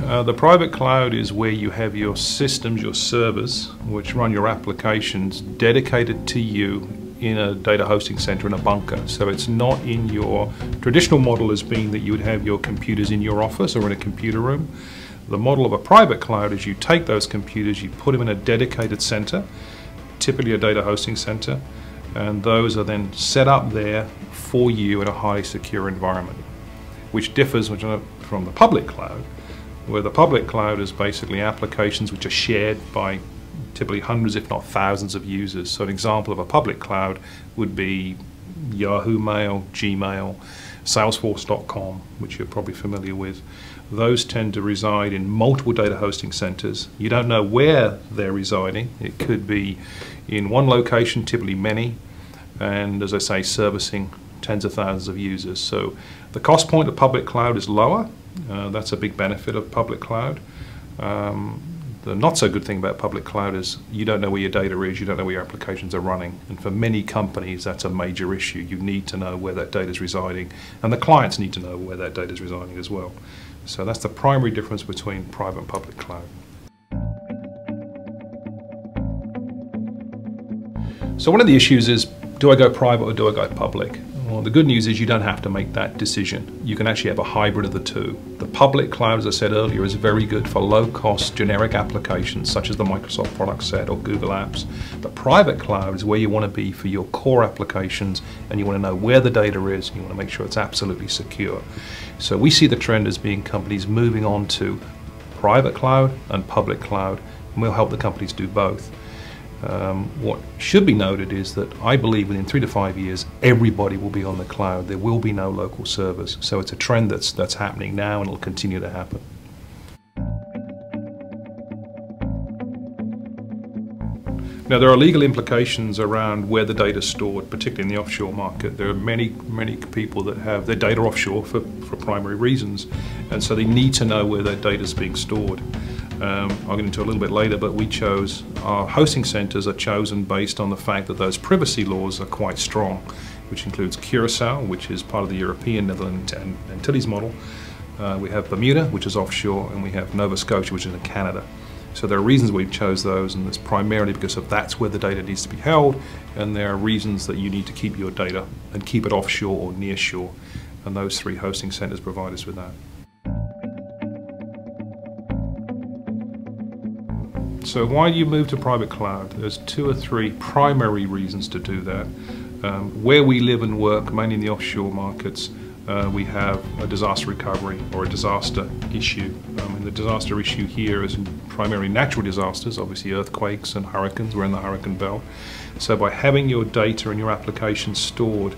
The private cloud is where you have your systems, your servers, which run your applications dedicated to you in a data hosting center in a bunker. So it's not in your traditional model as being that you would have your computers in your office or in a computer room. The model of a private cloud is you take those computers, you put them in a dedicated center, typically a data hosting center, and those are then set up there for you in a highly secure environment, which differs from the public cloud, where the public cloud is basically applications which are shared by typically hundreds if not thousands of users. So an example of a public cloud would be Yahoo Mail, Gmail, Salesforce.com, which you're probably familiar with. Those tend to reside in multiple data hosting centers. You don't know where they're residing. It could be in one location, typically many, and as I say, servicing tens of thousands of users. So the cost point of public cloud is lower. That's a big benefit of public cloud. The not so good thing about public cloud is you don't know where your data is, you don't know where your applications are running. And for many companies, that's a major issue. You need to know where that data is residing, and the clients need to know where that data is residing as well. So that's the primary difference between private and public cloud. So one of the issues is, do I go private or do I go public? Well, the good news is you don't have to make that decision. You can actually have a hybrid of the two. The public cloud, as I said earlier, is very good for low-cost generic applications such as the Microsoft product set or Google Apps. The private cloud is where you want to be for your core applications, and you want to know where the data is, and you want to make sure it's absolutely secure. So we see the trend as being companies moving on to private cloud and public cloud, and we'll help the companies do both. What should be noted is that I believe within 3 to 5 years everybody will be on the cloud. There will be no local servers. So it's a trend that's happening now, and it'll continue to happen. Now there are legal implications around where the data is stored, particularly in the offshore market. There are many people that have their data offshore for primary reasons, and so they need to know where their data is being stored. I'll get into it a little bit later, but our hosting centers are chosen based on the fact that those privacy laws are quite strong, which includes Curacao, which is part of the European Netherlands Antilles model. We have Bermuda, which is offshore, and we have Nova Scotia, which is in Canada. So there are reasons we've chose those, and it's primarily because that's where the data needs to be held, and there are reasons that you need to keep your data and keep it offshore or near shore, and those 3 hosting centers provide us with that. So why do you move to private cloud? There's 2 or 3 primary reasons to do that. Where we live and work, mainly in the offshore markets, we have a disaster recovery or a disaster issue. And the disaster issue here is primarily natural disasters, obviously earthquakes and hurricanes. We're in the hurricane belt. So by having your data and your applications stored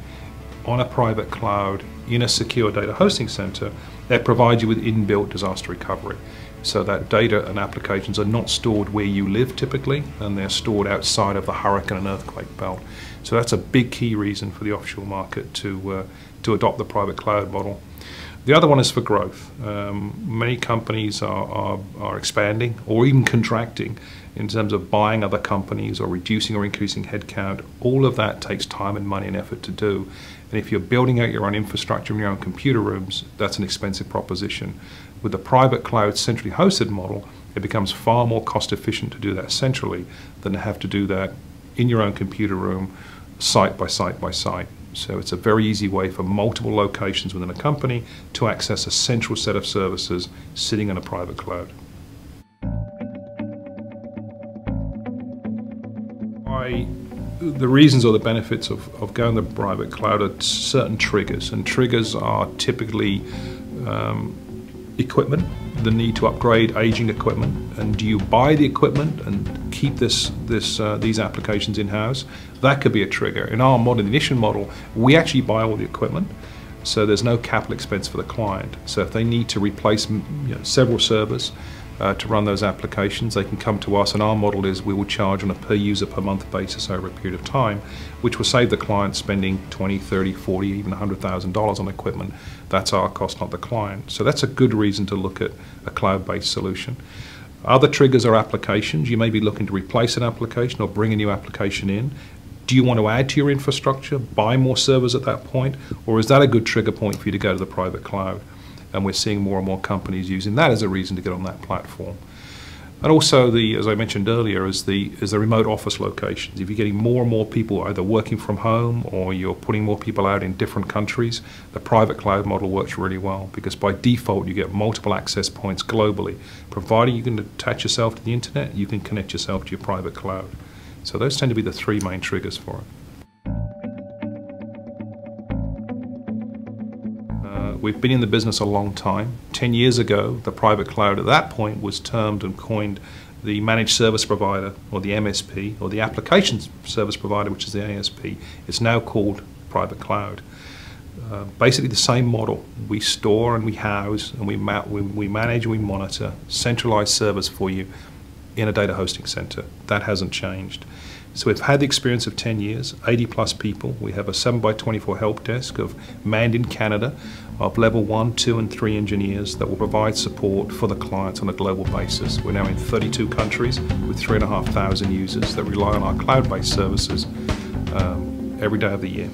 on a private cloud in a secure data hosting center, that provides you with inbuilt disaster recovery. So that data and applications are not stored where you live typically, and they're stored outside of the hurricane and earthquake belt. So that's a big key reason for the offshore market to adopt the private cloud model. The other one is for growth. Many companies are expanding or even contracting in terms of buying other companies or reducing or increasing headcount. All of that takes time and money and effort to do. And if you're building out your own infrastructure in your own computer rooms, that's an expensive proposition. With the private cloud centrally hosted model, it becomes far more cost efficient to do that centrally than to have to do that in your own computer room, site by site by site. So it's a very easy way for multiple locations within a company to access a central set of services sitting in a private cloud. The reasons or the benefits of going to private cloud are certain triggers, and triggers are typically equipment, the need to upgrade aging equipment, and do you buy the equipment and keep these applications in-house? That could be a trigger. In our model, the initial model, we actually buy all the equipment, so there's no capital expense for the client. So if they need to replace several servers to run those applications, they can come to us, and our model is we will charge on a per user per month basis over a period of time, which will save the client spending $20, $30, $40, even $100,000 on equipment. That's our cost, not the client. So that's a good reason to look at a cloud-based solution. Other triggers are applications. You may be looking to replace an application or bring a new application in. Do you want to add to your infrastructure, buy more servers at that point, or is that a good trigger point for you to go to the private cloud? and we're seeing more and more companies using that as a reason to get on that platform. And also, as I mentioned earlier, is the remote office locations. If you're getting more and more people either working from home or you're putting more people out in different countries, the private cloud model works really well, because by default you get multiple access points globally. Providing you can attach yourself to the internet, you can connect yourself to your private cloud. So those tend to be the three main triggers for it. We've been in the business a long time. 10 years ago, the private cloud at that point was termed and coined the managed service provider, or the MSP, or the application service provider, which is the ASP. It's now called private cloud. Basically the same model. We store and we house and we manage and we monitor centralized servers for you in a data hosting center. That hasn't changed. So we've had the experience of 10 years, 80 plus people. We have a 7x24 help desk manned in Canada of level 1, 2 and 3 engineers that will provide support for the clients on a global basis. We're now in 32 countries with 3,500 users that rely on our cloud-based services every day of the year.